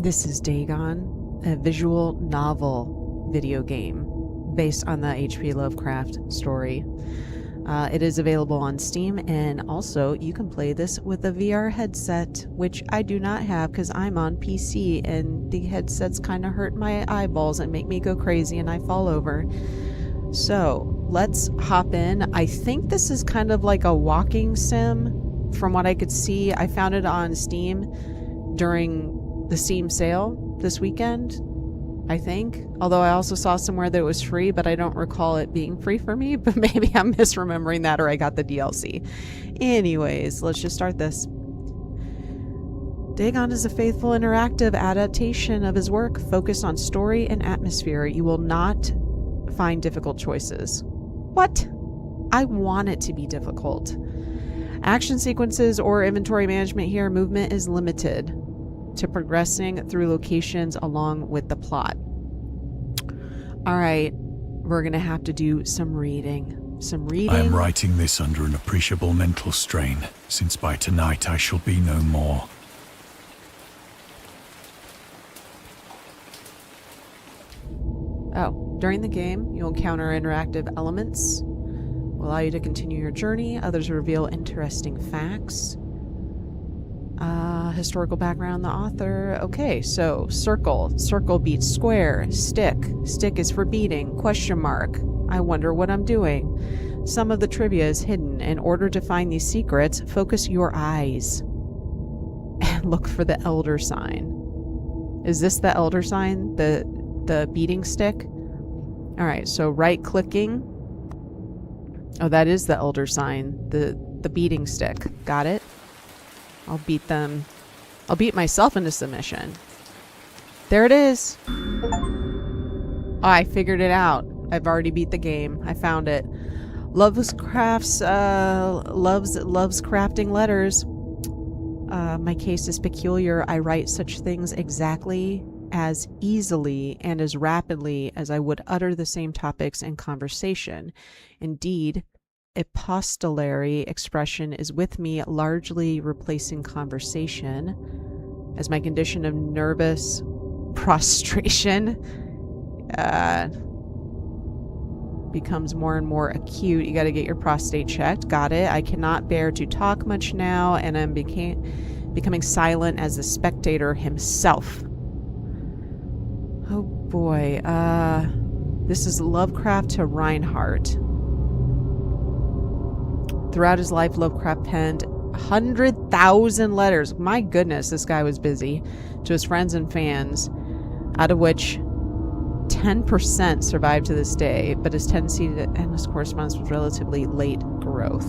This is Dagon, a visual novel video game based on the H.P. Lovecraft story. It is available on Steam, and also you can play this with a VR headset, which I do not have because I'm on PC, and the headsets kind of hurt my eyeballs and make me go crazy and I fall over. So let's hop in. I think this is kind of like a walking sim from what I could see. I found it on Steam during the Steam sale this weekend, I think. Although I also saw somewhere that it was free, but I don't recall it being free for me, but maybe I'm misremembering that, or I got the DLC. Anyways, let's just start this. Dagon is a faithful interactive adaptation of his work focused on story and atmosphere. You will not find difficult choices. What? I want it to be difficult. Action sequences or inventory management here. Movement is limited to progressing through locations along with the plot. All right, we're gonna have to do some reading. I am writing this under an appreciable mental strain, since by tonight I shall be no more. Oh, during the game, you'll encounter interactive elements, will allow you to continue your journey. Others reveal interesting facts. Historical background, the author. Okay, so circle. Circle beats square. Stick. Stick is for beating. Question mark. I wonder what I'm doing. Some of the trivia is hidden. In order to find these secrets, focus your eyes and look for the elder sign. Is this the elder sign? The beating stick? All right, so right-clicking. Oh, that is the elder sign. The beating stick. Got it? I'll beat them. I'll beat myself into submission. There it is. Oh, I figured it out. I've already beat the game. I found it. Lovecraft's loves crafting letters. My case is peculiar. I write such things exactly as easily and as rapidly as I would utter the same topics in conversation. Indeed, epistolary expression is with me, largely replacing conversation. As my condition of nervous prostration becomes more and more acute. You got to get your prostate checked. Got it. I cannot bear to talk much now, and I'm becoming silent as the spectator himself. Oh boy. This is Lovecraft to Reinhardt. Throughout his life, Lovecraft penned 100,000 letters. My goodness, this guy was busy. To his friends and fans, out of which 10% survived to this day, but his tendency to end his correspondence was relatively late growth.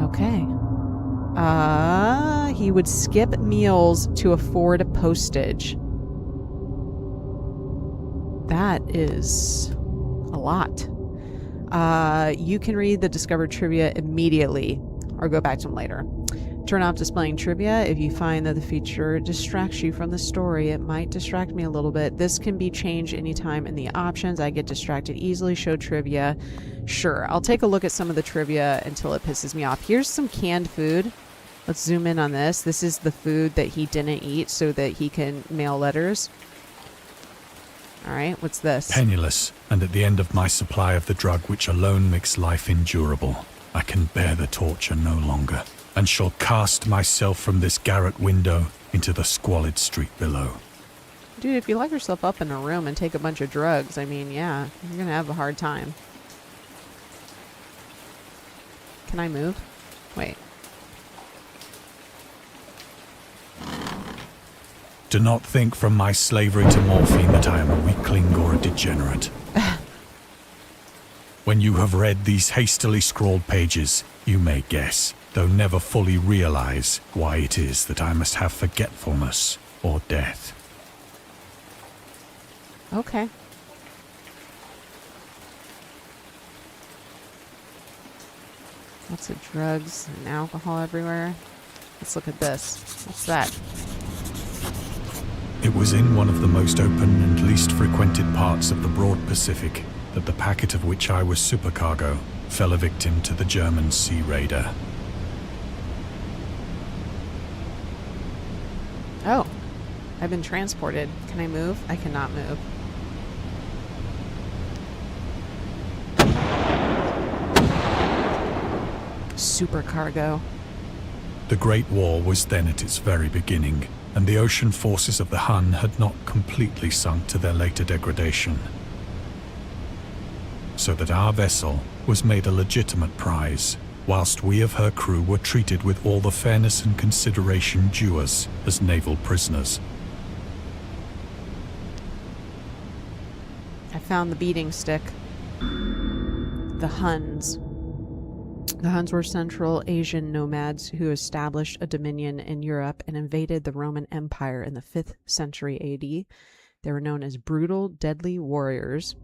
Okay. He would skip meals to afford postage. That is a lot. You can read the discovered trivia immediately or go back to them later. Turn off displaying trivia if you find that the feature distracts you from the story. It might distract me a little bit. This can be changed anytime in the options. I get distracted easily. Show trivia. Sure, I'll take a look at some of the trivia until it pisses me off. Here's some canned food. Let's zoom in on this. This is the food that he didn't eat so that he can mail letters. All right, what's this? Penniless, and at the end of my supply of the drug which alone makes life endurable, I can bear the torture no longer, and shall cast myself from this garret window into the squalid street below. Dude, if you lock yourself up in a room and take a bunch of drugs, I mean, yeah, you're gonna have a hard time. Can I move? Wait. Do not think from my slavery to morphine that I am a weakling or a degenerate. When you have read these hastily scrawled pages, you may guess, though never fully realize, why it is that I must have forgetfulness or death. Okay. Lots of drugs and alcohol everywhere. Let's look at this. What's that? It was in one of the most open and least frequented parts of the broad Pacific that the packet of which I was supercargo fell a victim to the German sea raider. Oh, I've been transported. Can I move? I cannot move. Supercargo. The Great War was then at its very beginning, and the ocean forces of the Hun had not completely sunk to their later degradation. So that our vessel was made a legitimate prize, whilst we of her crew were treated with all the fairness and consideration due us as naval prisoners. I found the beating stick. The Huns. The Huns were Central Asian nomads who established a dominion in Europe and invaded the Roman Empire in the 5th century AD. They were known as brutal, deadly warriors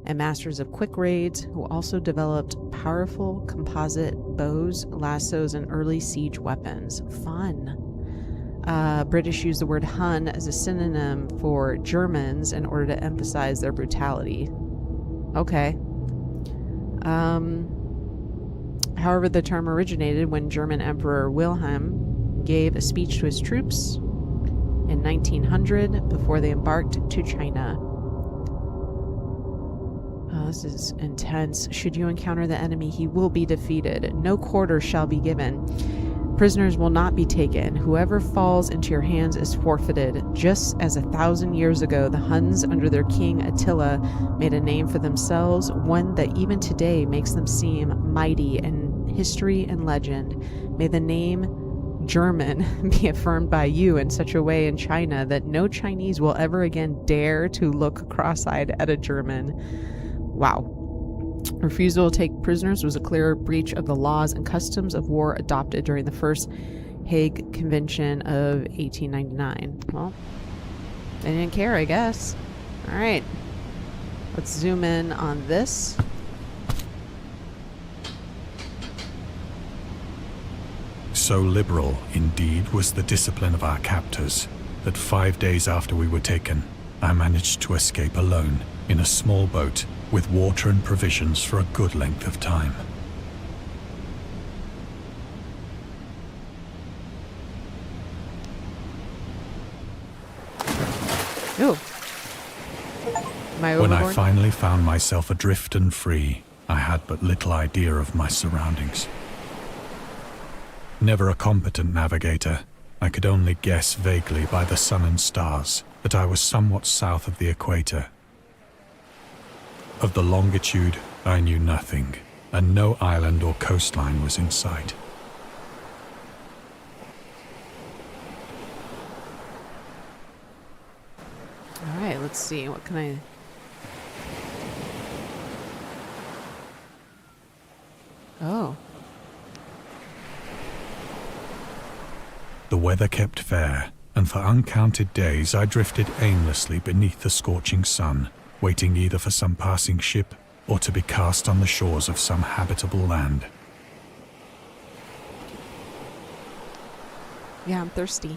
and masters of quick raids who also developed powerful composite bows, lassos, and early siege weapons. Fun. British used the word Hun as a synonym for Germans in order to emphasize their brutality. Okay. However, the term originated when German Emperor Wilhelm gave a speech to his troops in 1900 before they embarked to China. This is intense. Should you encounter the enemy, he will be defeated. No quarter shall be given. Prisoners will not be taken. Whoever falls into your hands is forfeited. Just as 1,000 years ago, the Huns under their king Attila made a name for themselves, one that even today makes them seem mighty in history and legend. May the name German be affirmed by you in such a way in China that no Chinese will ever again dare to look cross-eyed at a German. Wow. Refusal to take prisoners was a clear breach of the laws and customs of war adopted during the First Hague Convention of 1899. Well, they didn't care, I guess. All right. Let's zoom in on this. So liberal, indeed, was the discipline of our captors, that 5 days after we were taken, I managed to escape alone in a small boat with water and provisions for a good length of time. Ooh. Am I When I overboard? finally found myself adrift and free, I had but little idea of my surroundings. Never a competent navigator, I could only guess vaguely by the sun and stars that I was somewhat south of the equator. Of the longitude, I knew nothing, and no island or coastline was in sight. All right, let's see. What can I... Oh. The weather kept fair, and for uncounted days I drifted aimlessly beneath the scorching sun, waiting either for some passing ship or to be cast on the shores of some habitable land. Yeah, I'm thirsty.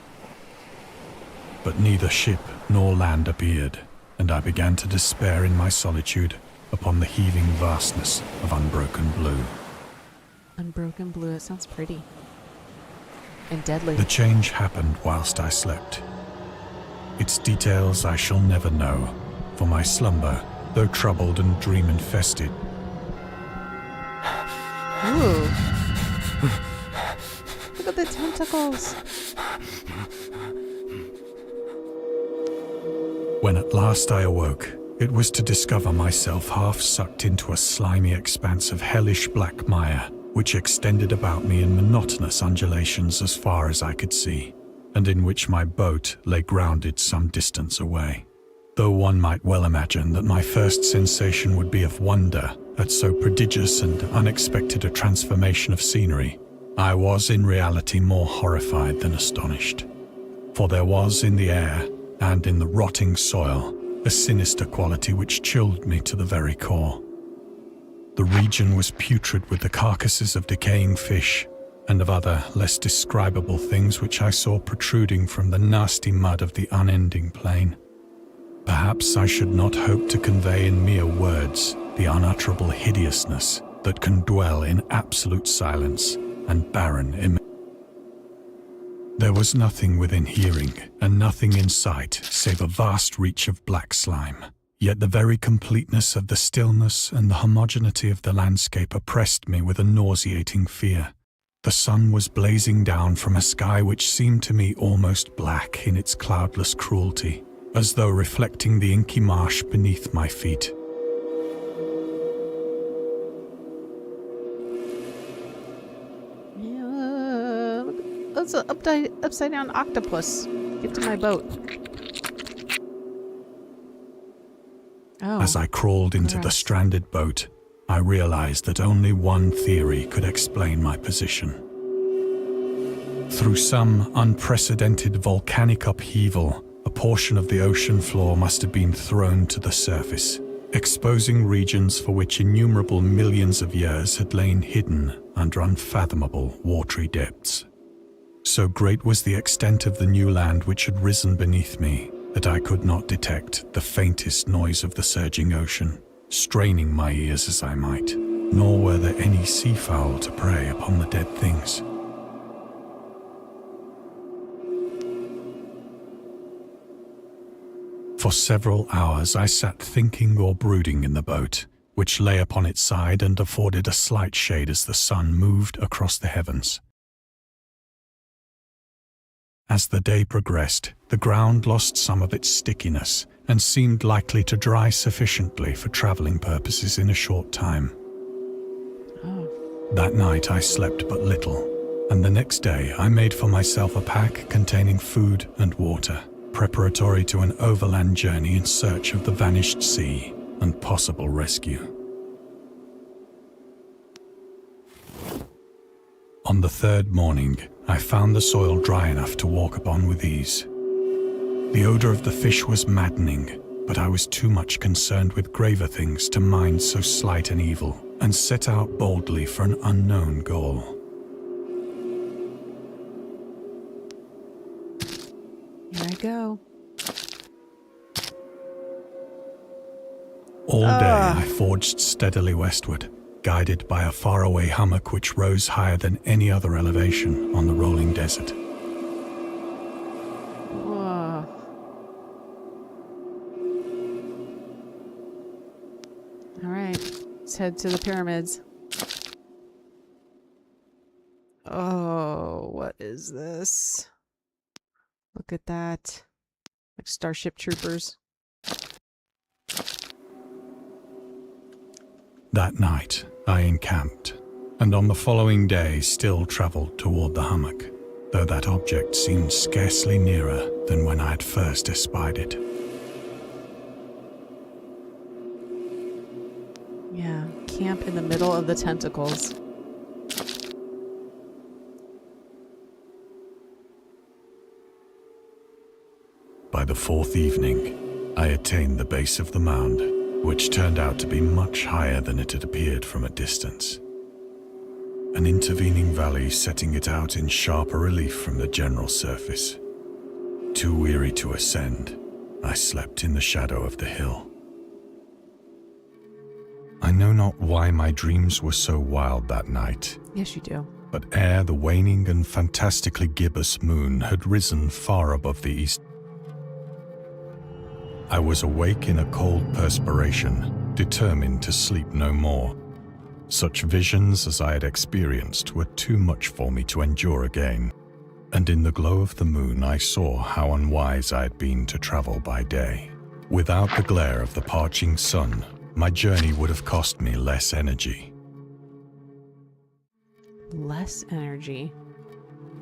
But neither ship nor land appeared, and I began to despair in my solitude upon the heaving vastness of unbroken blue. Unbroken blue. It sounds pretty. And deadly. The change happened whilst I slept. Its details I shall never know, for my slumber, though troubled and dream-infested. Ooh. Look at the tentacles. When at last I awoke, it was to discover myself half sucked into a slimy expanse of hellish black mire, which extended about me in monotonous undulations as far as I could see, and in which my boat lay grounded some distance away. Though one might well imagine that my first sensation would be of wonder at so prodigious and unexpected a transformation of scenery, I was in reality more horrified than astonished. For there was in the air, and in the rotting soil, a sinister quality which chilled me to the very core. The region was putrid with the carcasses of decaying fish, and of other, less describable things which I saw protruding from the nasty mud of the unending plain. Perhaps I should not hope to convey in mere words the unutterable hideousness that can dwell in absolute silence and barren There was nothing within hearing, and nothing in sight, save a vast reach of black slime. Yet the very completeness of the stillness and the homogeneity of the landscape oppressed me with a nauseating fear. The sun was blazing down from a sky which seemed to me almost black in its cloudless cruelty, as though reflecting the inky marsh beneath my feet. That's an upside down octopus. Get to my boat. Oh, As I crawled into the stranded boat, I realized that only one theory could explain my position. Through some unprecedented volcanic upheaval, a portion of the ocean floor must have been thrown to the surface, exposing regions for which innumerable millions of years had lain hidden under unfathomable watery depths. So great was the extent of the new land which had risen beneath me that I could not detect the faintest noise of the surging ocean, straining my ears as I might, nor were there any seafowl to prey upon the dead things. For several hours I sat thinking or brooding in the boat, which lay upon its side and afforded a slight shade as the sun moved across the heavens. As the day progressed, the ground lost some of its stickiness and seemed likely to dry sufficiently for traveling purposes in a short time. That night I slept but little, and the next day I made for myself a pack containing food and water, preparatory to an overland journey in search of the vanished sea and possible rescue. On the third morning, I found the soil dry enough to walk upon with ease. The odor of the fish was maddening, but I was too much concerned with graver things to mind so slight an evil, and set out boldly for an unknown goal. Here I go. All day I forged steadily westward, guided by a faraway hummock which rose higher than any other elevation on the rolling desert. Whoa. All right, let's head to the pyramids. Oh, what is this? Look at that. Like Starship Troopers. That night, I encamped, and on the following day still travelled toward the hummock, though that object seemed scarcely nearer than when I had first espied it. Yeah, camp in the middle of the tentacles. By the fourth evening, I attained the base of the mound, which turned out to be much higher than it had appeared from a distance. An intervening valley setting it out in sharper relief from the general surface. Too weary to ascend, I slept in the shadow of the hill. I know not why my dreams were so wild that night. Yes, you do. But ere the waning and fantastically gibbous moon had risen far above the east, I was awake in a cold perspiration, determined to sleep no more. Such visions as I had experienced were too much for me to endure again, and in the glow of the moon I saw how unwise I had been to travel by day. Without the glare of the parching sun, my journey would have cost me less energy. Less energy?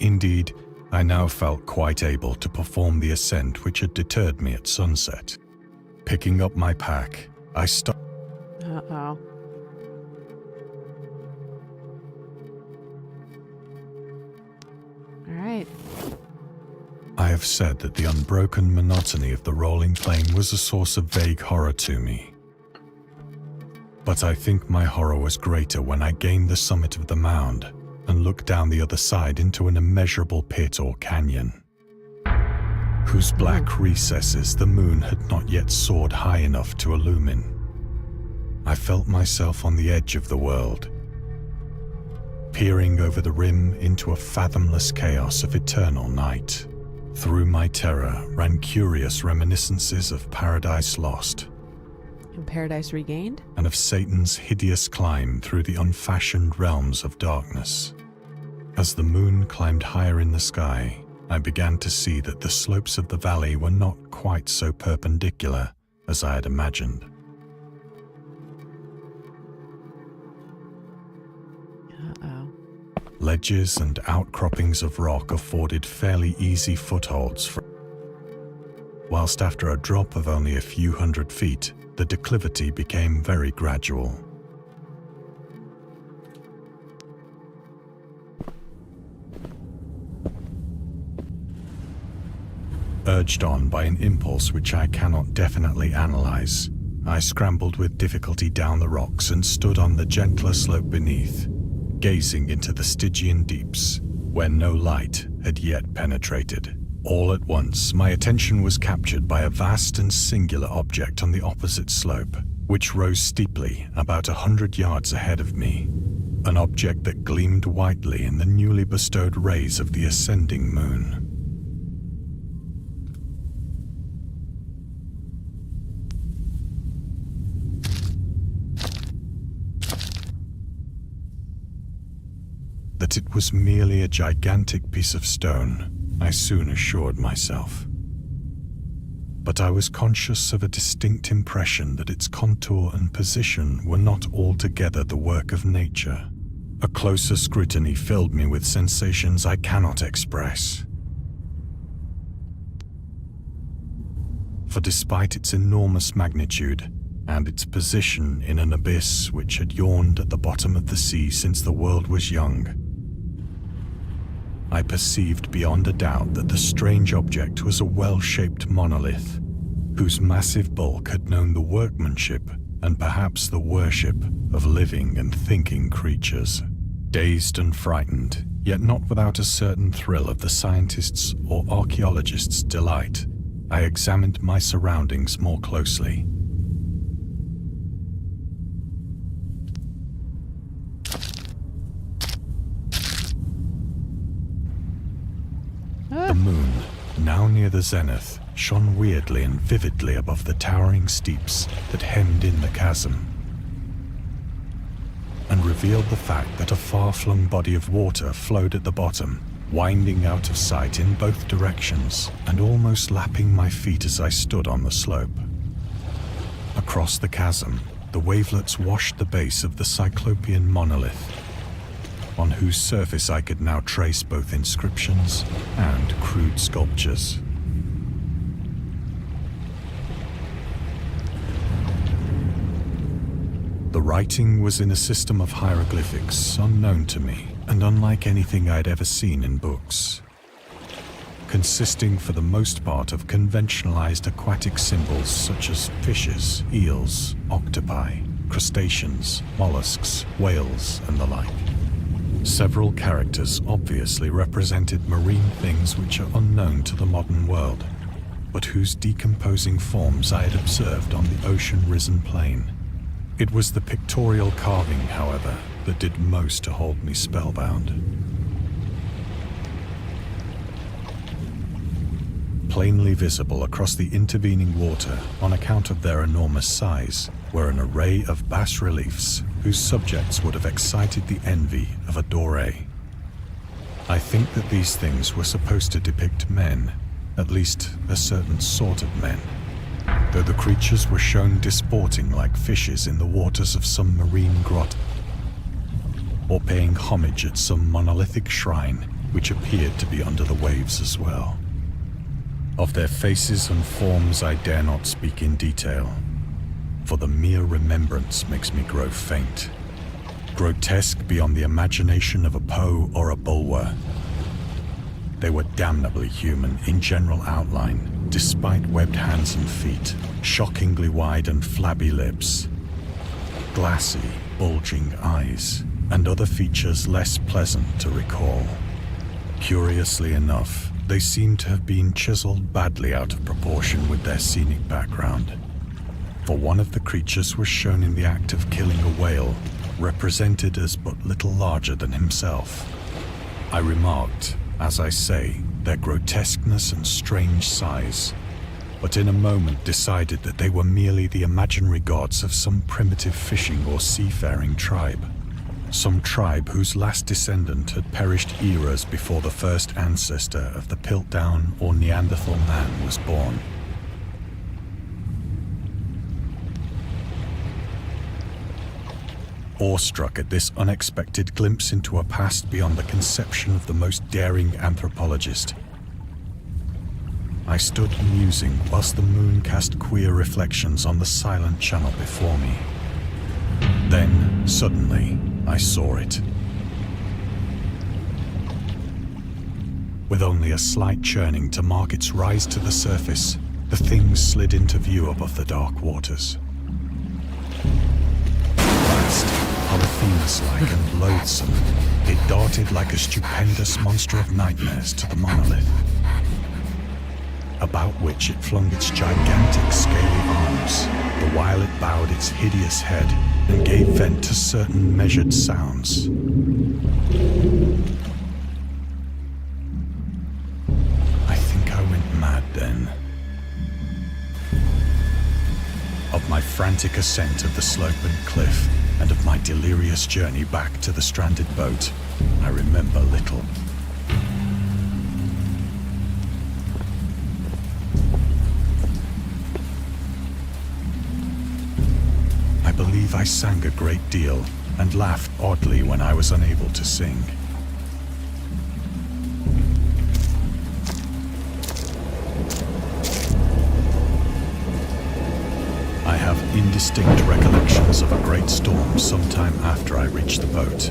Indeed, I now felt quite able to perform the ascent which had deterred me at sunset. Picking up my pack, I stopped. Uh-oh. All right. I have said that the unbroken monotony of the rolling plain was a source of vague horror to me. But I think my horror was greater when I gained the summit of the mound and looked down the other side into an immeasurable pit or canyon, whose black recesses the moon had not yet soared high enough to illumine. I felt myself on the edge of the world, peering over the rim into a fathomless chaos of eternal night. Through my terror ran curious reminiscences of Paradise Lost, And Paradise Regained? and of Satan's hideous climb through the unfashioned realms of darkness. As the moon climbed higher in the sky, I began to see that the slopes of the valley were not quite so perpendicular as I had imagined. Uh-oh. Ledges and outcroppings of rock afforded fairly easy footholds, whilst after a drop of only a few hundred feet, the declivity became very gradual. Urged on by an impulse which I cannot definitely analyze, I scrambled with difficulty down the rocks and stood on the gentler slope beneath, gazing into the Stygian deeps, where no light had yet penetrated. All at once, my attention was captured by a vast and singular object on the opposite slope, which rose steeply about 100 yards ahead of me, an object that gleamed whitely in the newly bestowed rays of the ascending moon. That it was merely a gigantic piece of stone, I soon assured myself. But I was conscious of a distinct impression that its contour and position were not altogether the work of nature. A closer scrutiny filled me with sensations I cannot express. For despite its enormous magnitude, and its position in an abyss which had yawned at the bottom of the sea since the world was young, I perceived beyond a doubt that the strange object was a well-shaped monolith, whose massive bulk had known the workmanship and perhaps the worship of living and thinking creatures. Dazed and frightened, yet not without a certain thrill of the scientist's or archaeologist's delight, I examined my surroundings more closely. The moon, now near the zenith, shone weirdly and vividly above the towering steeps that hemmed in the chasm, and revealed the fact that a far-flung body of water flowed at the bottom, winding out of sight in both directions and almost lapping my feet as I stood on the slope. Across the chasm, the wavelets washed the base of the cyclopean monolith, on whose surface I could now trace both inscriptions and crude sculptures. The writing was in a system of hieroglyphics unknown to me and unlike anything I'd ever seen in books, consisting for the most part of conventionalized aquatic symbols such as fishes, eels, octopi, crustaceans, mollusks, whales, and the like. Several characters obviously represented marine things which are unknown to the modern world, but whose decomposing forms I had observed on the ocean-risen plain. It was the pictorial carving, however, that did most to hold me spellbound. Plainly visible across the intervening water, on account of their enormous size, were an array of bas-reliefs whose subjects would have excited the envy of a doré. I think that these things were supposed to depict men, at least a certain sort of men, though the creatures were shown disporting like fishes in the waters of some marine grotto, or paying homage at some monolithic shrine which appeared to be under the waves as well. Of their faces and forms I dare not speak in detail, for the mere remembrance makes me grow faint. Grotesque beyond the imagination of a Poe or a Bulwer, they were damnably human in general outline, despite webbed hands and feet, shockingly wide and flabby lips, glassy, bulging eyes, and other features less pleasant to recall. Curiously enough, they seemed to have been chiseled badly out of proportion with their scenic background, for one of the creatures was shown in the act of killing a whale, represented as but little larger than himself. I remarked, as I say, their grotesqueness and strange size, but in a moment decided that they were merely the imaginary gods of some primitive fishing or seafaring tribe. Some tribe whose last descendant had perished eras before the first ancestor of the Piltdown or Neanderthal man was born. Awestruck at this unexpected glimpse into a past beyond the conception of the most daring anthropologist, I stood musing whilst the moon cast queer reflections on the silent channel before me. Then, suddenly, I saw it. With only a slight churning to mark its rise to the surface, the thing slid into view above the dark waters. Vast, Polyphemus-like and loathsome, it darted like a stupendous monster of nightmares to the monolith, about which it flung its gigantic scaly arms, the while it bowed its hideous head and gave vent to certain measured sounds. I think I went mad then. Of my frantic ascent of the slope and cliff, and of my delirious journey back to the stranded boat, I remember little. I believe I sang a great deal and laughed oddly when I was unable to sing. I have indistinct recollections of a great storm sometime after I reached the boat.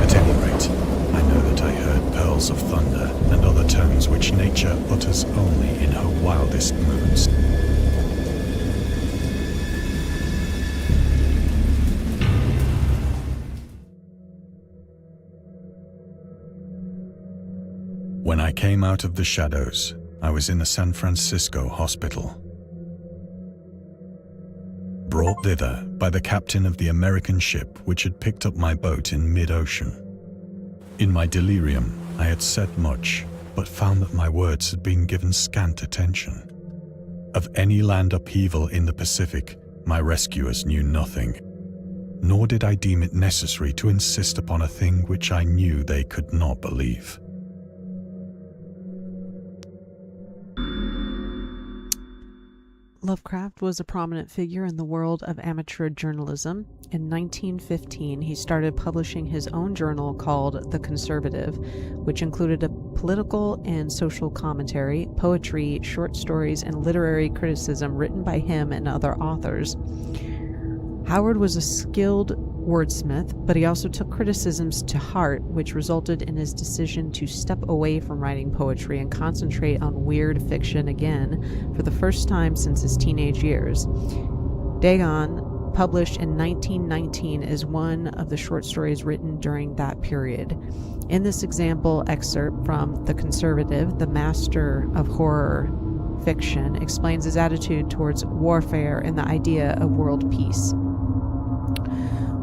At any rate, I know that I heard pearls of thunder and other tones which nature utters only in her wildest moods. When I came out of the shadows, I was in a San Francisco hospital. Brought thither by the captain of the American ship which had picked up my boat in mid-ocean. In my delirium, I had said much, but found that my words had been given scant attention. Of any land upheaval in the Pacific, my rescuers knew nothing, nor did I deem it necessary to insist upon a thing which I knew they could not believe. Lovecraft was a prominent figure in the world of amateur journalism. In 1915, he started publishing his own journal called The Conservative, which included a political and social commentary, poetry, short stories, and literary criticism written by him and other authors. Howard was a skilled wordsmith, but he also took criticisms to heart, which resulted in his decision to step away from writing poetry and concentrate on weird fiction again for the first time since his teenage years. Dagon, published in 1919, is one of the short stories written during that period. In this example excerpt from The Conservative, the master of horror fiction explains his attitude towards warfare and the idea of world peace.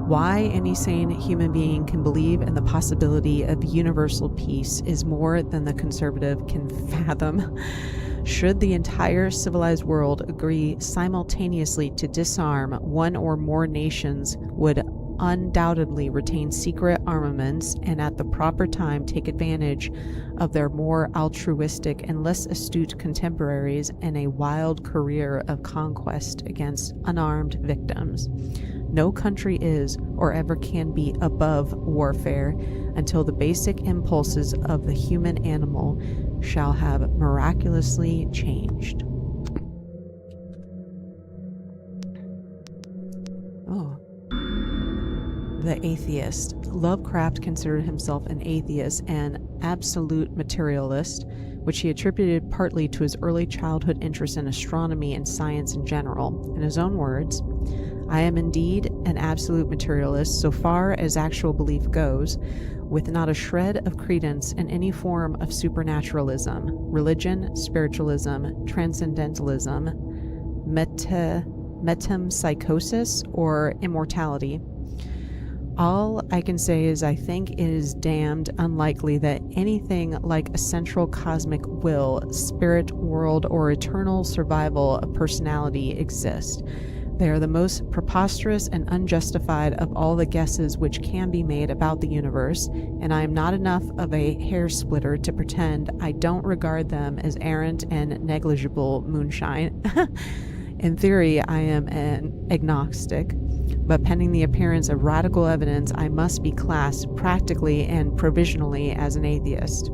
Why any sane human being can believe in the possibility of universal peace is more than the conservative can fathom. Should the entire civilized world agree simultaneously to disarm, one or more nations would undoubtedly retain secret armaments and at the proper time take advantage of their more altruistic and less astute contemporaries in a wild career of conquest against unarmed victims. No country is or ever can be above warfare until the basic impulses of the human animal shall have miraculously changed. Oh. The atheist. Lovecraft considered himself an atheist and absolute materialist, which he attributed partly to his early childhood interest in astronomy and science in general. In his own words, "I am indeed an absolute materialist so far as actual belief goes, with not a shred of credence in any form of supernaturalism, religion, spiritualism, transcendentalism, metempsychosis, or immortality. All I can say is I think it is damned unlikely that anything like a central cosmic will, spirit world, or eternal survival of personality exists. They are the most preposterous and unjustified of all the guesses which can be made about the universe, and I am not enough of a hair splitter to pretend I don't regard them as errant and negligible moonshine. In theory, I am an agnostic, but pending the appearance of radical evidence, I must be classed practically and provisionally as an atheist.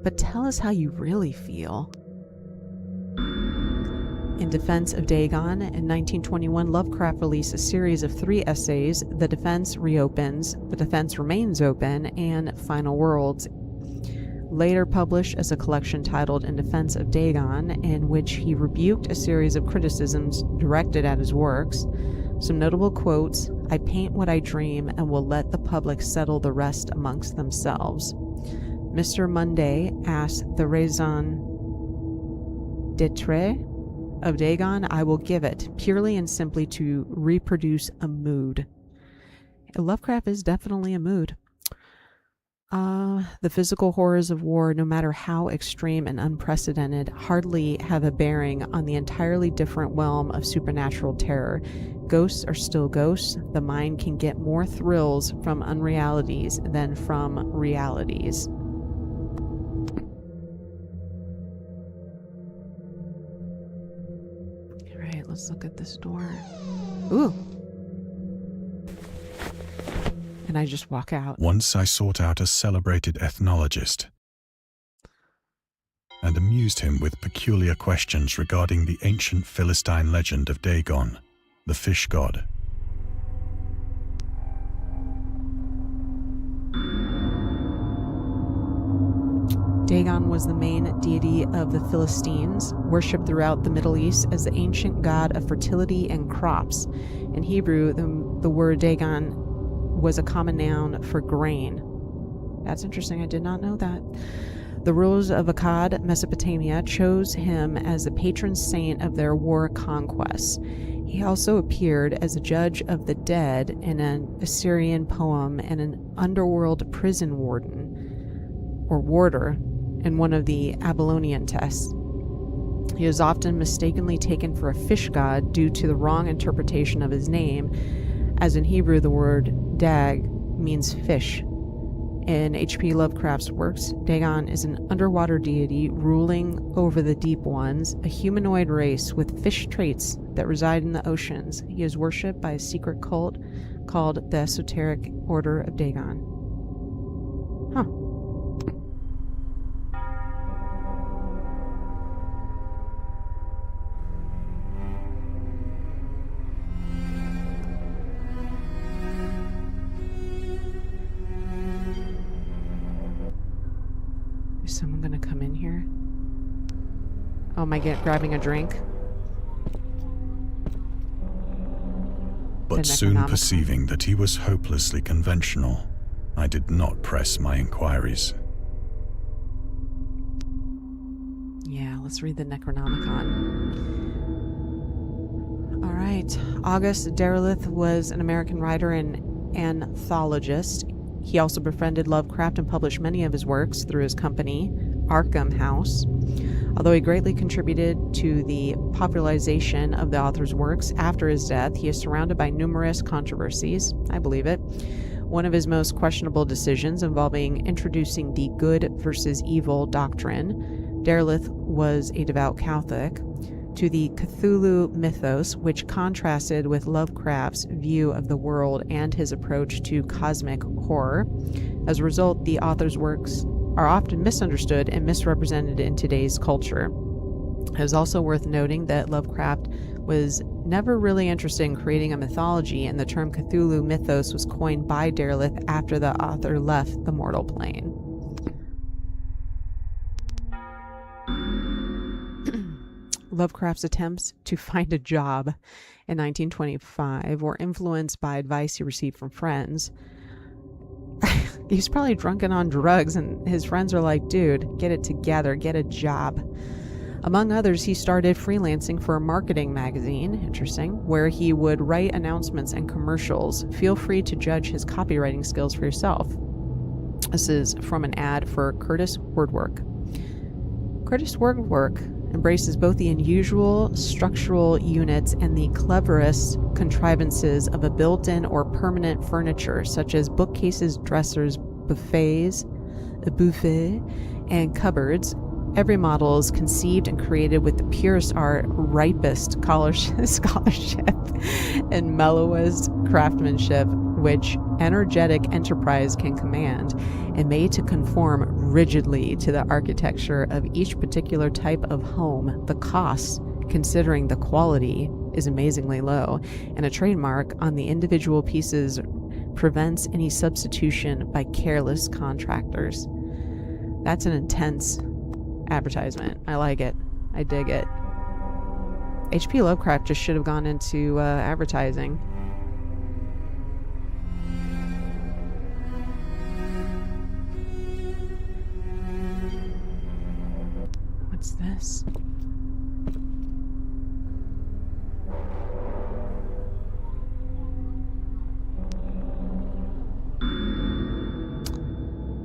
But tell us how you really feel. In defense of Dagon, in 1921, Lovecraft released a series of 3 essays, The Defense Reopens, The Defense Remains Open, and Final Worlds, later published as a collection titled In Defense of Dagon, in which he rebuked a series of criticisms directed at his works. Some notable quotes: "I paint what I dream and will let the public settle the rest amongst themselves." Mr. Munday asked the raison d'etre of Dagon, "I will give it, purely and simply to reproduce a mood." Lovecraft is definitely a mood. The physical horrors of war, no matter how extreme and unprecedented, hardly have a bearing on the entirely different realm of supernatural terror. Ghosts are still ghosts. The mind can get more thrills from unrealities than from realities. All right, let's look at this door. Ooh. And I just walk out. Once I sought out a celebrated ethnologist and amused him with peculiar questions regarding the ancient Philistine legend of Dagon, the fish god. Dagon was the main deity of the Philistines, worshipped throughout the Middle East as the ancient god of fertility and crops. In Hebrew, the word Dagon was a common noun for grain. That's interesting. I did not know that. The rulers of Akkad, Mesopotamia, chose him as the patron saint of their war conquests. He also appeared as a judge of the dead in an Assyrian poem and an underworld prison warden, or warder, in one of the Babylonian texts. He is often mistakenly taken for a fish god due to the wrong interpretation of his name, as in Hebrew the word dag means fish. In H.P. Lovecraft's works, Dagon is an underwater deity ruling over the deep ones, a humanoid race with fish traits that reside in the oceans. He is worshipped by a secret cult called the Esoteric Order of Dagon. Huh. Is someone gonna come in here? Oh, am I grabbing a drink? But soon perceiving that he was hopelessly conventional, I did not press my inquiries. Yeah, let's read the Necronomicon. All right. August Derleth was an American writer and anthologist. He also befriended Lovecraft and published many of his works through his company, Arkham House. Although he greatly contributed to the popularization of the author's works after his death, he is surrounded by numerous controversies. I believe it. One of his most questionable decisions involving introducing the good versus evil doctrine. Derleth was a devout Catholic. To the Cthulhu Mythos, which contrasted with Lovecraft's view of the world and his approach to cosmic horror. As a result, the author's works are often misunderstood and misrepresented in today's culture. It is also worth noting that Lovecraft was never really interested in creating a mythology, and the term Cthulhu Mythos was coined by Derleth after the author left the mortal plane. Lovecraft's attempts to find a job in 1925 were influenced by advice he received from friends. He's probably drunken on drugs, and his friends are like, dude, get it together, get a job. Among others, he started freelancing for a marketing magazine, interesting, where he would write announcements and commercials. Feel free to judge his copywriting skills for yourself. This is from an ad for Curtis Wordwork. Curtis Wordwork embraces both the unusual structural units and the cleverest contrivances of a built-in or permanent furniture, such as bookcases, dressers, buffets, a buffet, and cupboards. Every model is conceived and created with the purest art, ripest scholarship, and mellowest craftsmanship which energetic enterprise can command, and made to conform rigidly to the architecture of each particular type of home. The cost, considering the quality, is amazingly low, and a trademark on the individual pieces prevents any substitution by careless contractors. That's an intense advertisement. I like it. I dig it. H.P. Lovecraft just should have gone into advertising. What's this?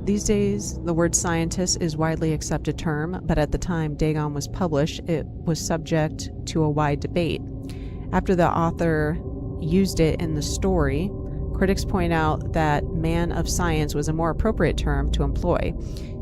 These days, the word scientist is a widely accepted term, but at the time Dagon was published, it was subject to a wide debate. After the author used it in the story, critics point out that man of science was a more appropriate term to employ.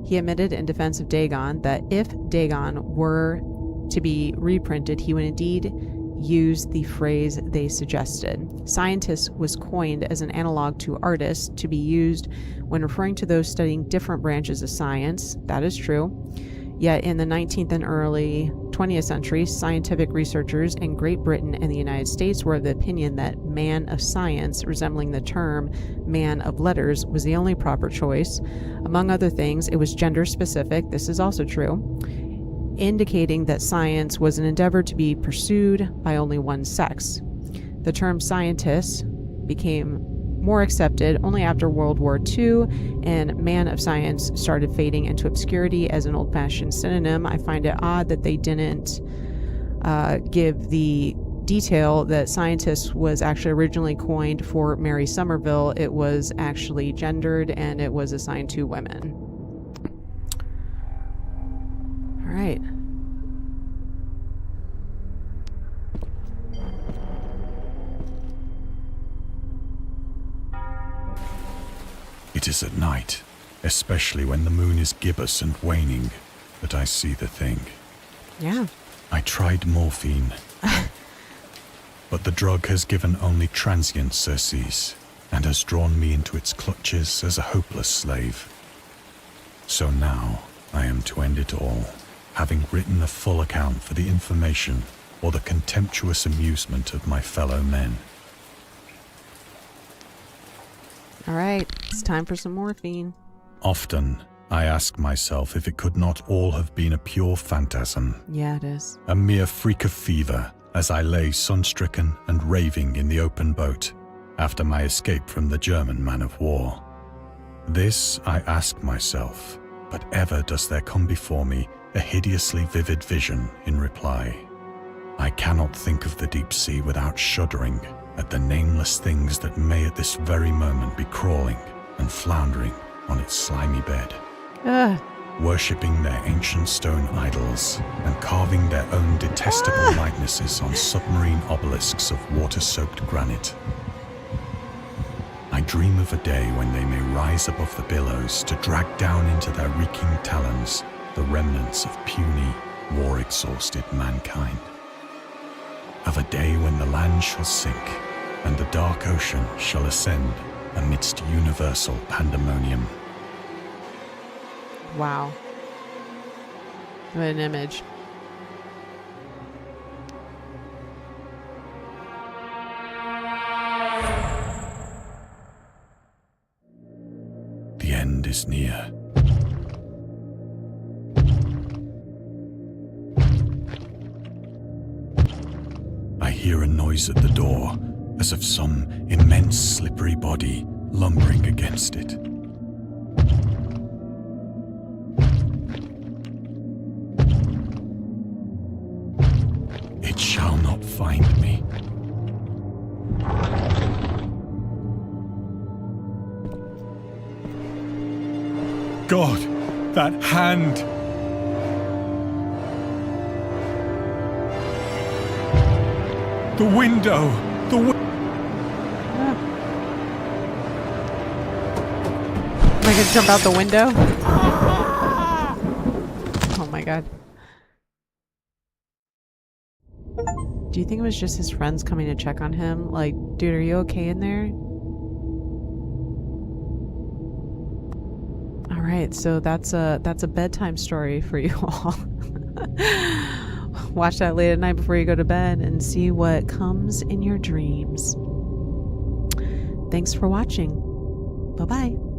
He admitted in defense of Dagon that if Dagon were to be reprinted, he would indeed use the phrase they suggested. Scientist was coined as an analog to artist to be used when referring to those studying different branches of science. That is true. Yet in the 19th and early 20th century, scientific researchers in Great Britain and the United States were of the opinion that man of science, resembling the term man of letters, was the only proper choice. Among other things, it was gender specific. This is also true, indicating that science was an endeavor to be pursued by only one sex. The term scientist became more accepted only after World War II, and man of science started fading into obscurity as an old-fashioned synonym. I find it odd that they didn't give the detail that scientist was actually originally coined for Mary Somerville. It was actually gendered and it was assigned to women. All right. It is at night, especially when the moon is gibbous and waning, that I see the thing. Yeah. I tried morphine, but the drug has given only transient surcease and has drawn me into its clutches as a hopeless slave. So now I am to end it all, having written a full account for the information or the contemptuous amusement of my fellow men. All right, it's time for some morphine. Often, I ask myself if it could not all have been a pure phantasm. Yeah, it is. A mere freak of fever as I lay sun-stricken and raving in the open boat after my escape from the German man of war. This I ask myself, but ever does there come before me a hideously vivid vision in reply. I cannot think of the deep sea without shuddering at the nameless things that may at this very moment be crawling and floundering on its slimy bed, worshipping their ancient stone idols and carving their own detestable likenesses on submarine obelisks of water-soaked granite. I dream of a day when they may rise above the billows to drag down into their reeking talons the remnants of puny, war-exhausted mankind. Of a day when the land shall sink and the dark ocean shall ascend amidst universal pandemonium. Wow. What an image. The end is near. I hear a noise at the door, as of some immense slippery body lumbering against it. find me. God, that hand! The window! Am I gonna jump out the window? Oh my god. Do you think it was just his friends coming to check on him? Like, dude, are you okay in there? Alright, so that's a bedtime story for you all. Watch that late at night before you go to bed and see what comes in your dreams. Thanks for watching. Bye-bye.